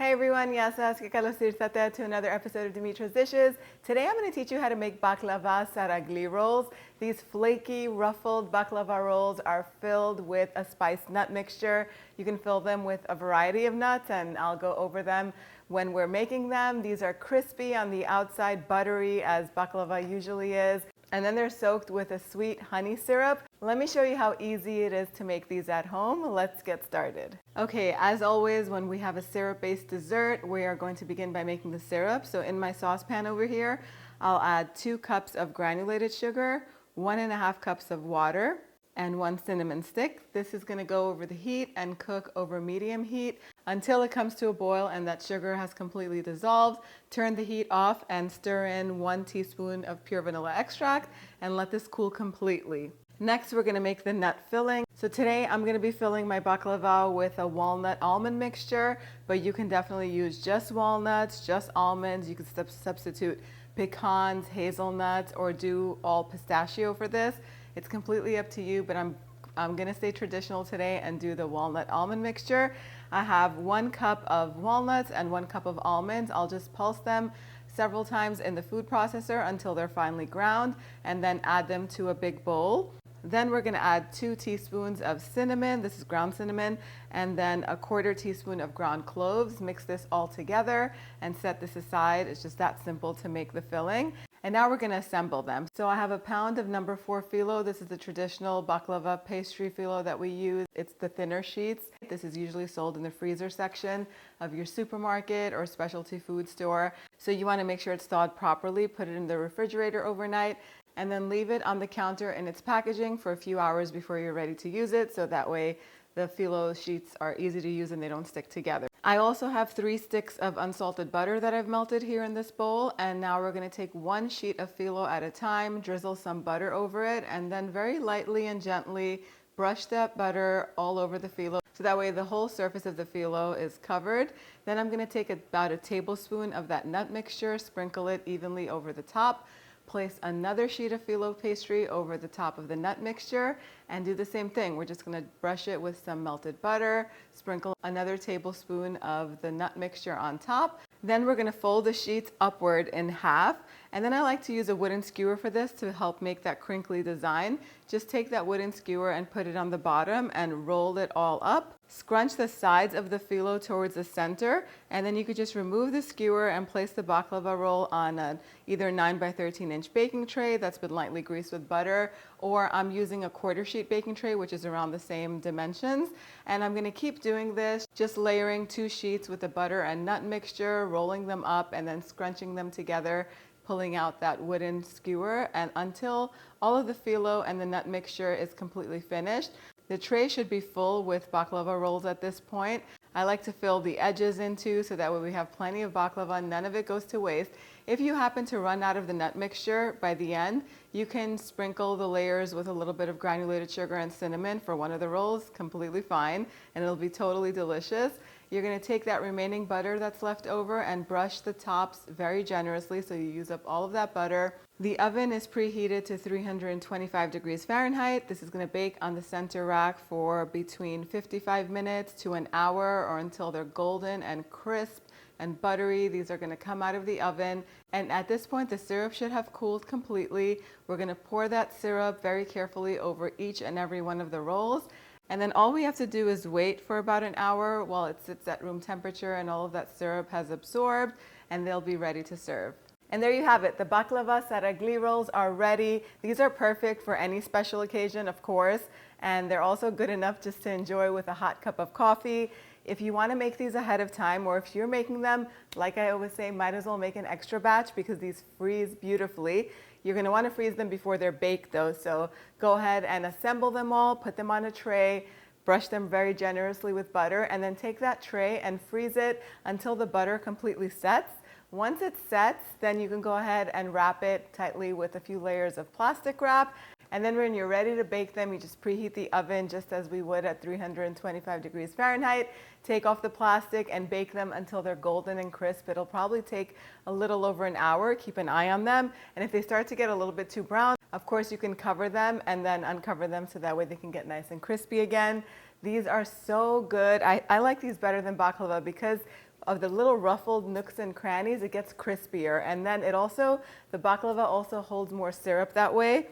Hey everyone, yasas que kalosirtate to another episode of Dimitra's Dishes. Today I'm going to teach you how to make baklava Saragli rolls. These flaky, ruffled baklava rolls are filled with a spiced nut mixture. You can fill them with a variety of nuts and I'll go over them when we're making them. These are crispy on the outside, buttery as baklava usually is. And then they're soaked with a sweet honey syrup. Let me show you how easy it is to make these at home. Let's get started. Okay, as always, when we have a syrup-based dessert, we are going to begin by making the syrup. So in my saucepan over here, I'll add 2 cups of granulated sugar, 1.5 cups of water, and 1 cinnamon stick. This is going to go over the heat and cook over medium heat until it comes to a boil and that sugar has completely dissolved. Turn the heat off and stir in 1 teaspoon of pure vanilla extract and let this cool completely. Next, we're going to make the nut filling. So today I'm going to be filling my baklava with a walnut almond mixture, but you can definitely use just walnuts, just almonds. You can substitute pecans, hazelnuts, or do all pistachio for this. It's completely up to you, but I'm going to stay traditional today and do the walnut almond mixture. I have 1 cup of walnuts and 1 cup of almonds. I'll just pulse them several times in the food processor until they're finely ground and then add them to a big bowl. Then we're going to add 2 teaspoons of cinnamon. This is ground cinnamon, and then a 1/4 teaspoon of ground cloves. Mix this all together and set this aside. It's just that simple to make the filling. And now we're going to assemble them. So I have a pound of number 4 phyllo. This is the traditional baklava pastry phyllo that we use. It's the thinner sheets. This is usually sold in the freezer section of your supermarket or specialty food store. So you want to make sure it's thawed properly. Put it in the refrigerator overnight and then leave it on the counter in its packaging for a few hours before you're ready to use it. So that way the phyllo sheets are easy to use and they don't stick together. I also have 3 sticks of unsalted butter that I've melted here in this bowl. And now we're going to take 1 sheet of phyllo at a time, drizzle some butter over it, and then very lightly and gently brush that butter all over the phyllo. So that way the whole surface of the phyllo is covered. Then I'm going to take about a tablespoon of that nut mixture, sprinkle it evenly over the top. Place another sheet of phyllo pastry over the top of the nut mixture and do the same thing. We're just going to brush it with some melted butter, sprinkle another tablespoon of the nut mixture on top. Then we're going to fold the sheets upward in half. And then I like to use a wooden skewer for this to help make that crinkly design. Just take that wooden skewer and put it on the bottom and roll it all up. Scrunch the sides of the phyllo towards the center, and then you could just remove the skewer and place the baklava roll on a either 9 by 13 inch baking tray that's been lightly greased with butter, or I'm using a 1/4 sheet baking tray, which is around the same dimensions. And I'm going to keep doing this, just layering 2 sheets with the butter and nut mixture, rolling them up and then scrunching them together, pulling out that wooden skewer, and until all of the phyllo and the nut mixture is completely finished. The tray should be full with baklava rolls at this point. I like to fill the edges in too, so that way we have plenty of baklava, none of it goes to waste. If you happen to run out of the nut mixture by the end, you can sprinkle the layers with a little bit of granulated sugar and cinnamon for one of the rolls, completely fine, and it'll be totally delicious. You're going to take that remaining butter that's left over and brush the tops very generously so you use up all of that butter. The oven is preheated to 325 degrees Fahrenheit. This is going to bake on the center rack for between 55 minutes to an hour, or until they're golden and crisp and buttery. These are going to come out of the oven. And at this point, the syrup should have cooled completely. We're going to pour that syrup very carefully over each and every one of the rolls. And then all we have to do is wait for about an hour while it sits at room temperature and all of that syrup has absorbed, and they'll be ready to serve. And there you have it. The baklava Saragli rolls are ready. These are perfect for any special occasion, of course, and they're also good enough just to enjoy with a hot cup of coffee. If you want to make these ahead of time, or if you're making them, like I always say, might as well make an extra batch because these freeze beautifully. You're going to want to freeze them before they're baked though, so go ahead and assemble them all, put them on a tray, brush them very generously with butter, and then take that tray and freeze it until the butter completely sets. Once it sets, then you can go ahead and wrap it tightly with a few layers of plastic wrap. And then when you're ready to bake them, you just preheat the oven just as we would at 325 degrees Fahrenheit. Take off the plastic and bake them until they're golden and crisp. It'll probably take a little over an hour. Keep an eye on them. And if they start to get a little bit too brown, of course you can cover them and then uncover them so that way they can get nice and crispy again. These are so good. I like these better than baklava because of the little ruffled nooks and crannies, it gets crispier. And then the baklava also holds more syrup that way.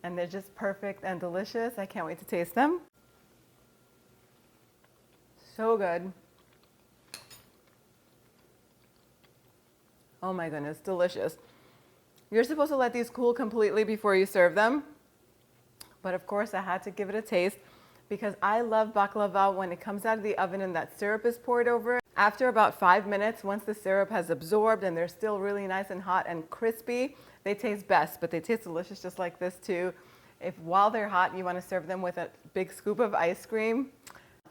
And they're just perfect and delicious. I can't wait to taste them. So good. Oh my goodness, delicious. You're supposed to let these cool completely before you serve them. But of course, I had to give it a taste because I love baklava when it comes out of the oven and that syrup is poured over it. After about 5 minutes, once the syrup has absorbed and they're still really nice and hot and crispy, they taste best, but they taste delicious just like this too. If while they're hot, you want to serve them with a big scoop of ice cream,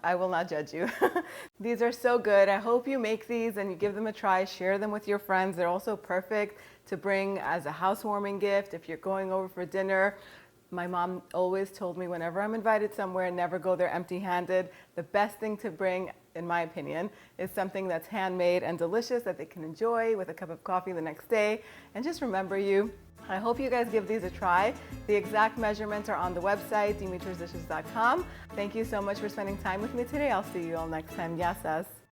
I will not judge you. These are so good. I hope you make these and you give them a try. Share them with your friends. They're also perfect to bring as a housewarming gift if you're going over for dinner. My mom always told me whenever I'm invited somewhere, never go there empty-handed. The best thing to bring, in my opinion, is something that's handmade and delicious that they can enjoy with a cup of coffee the next day and just remember you. I hope you guys give these a try. The exact measurements are on the website, dimitrasdishes.com. Thank you so much for spending time with me today. I'll see you all next time. Yasas.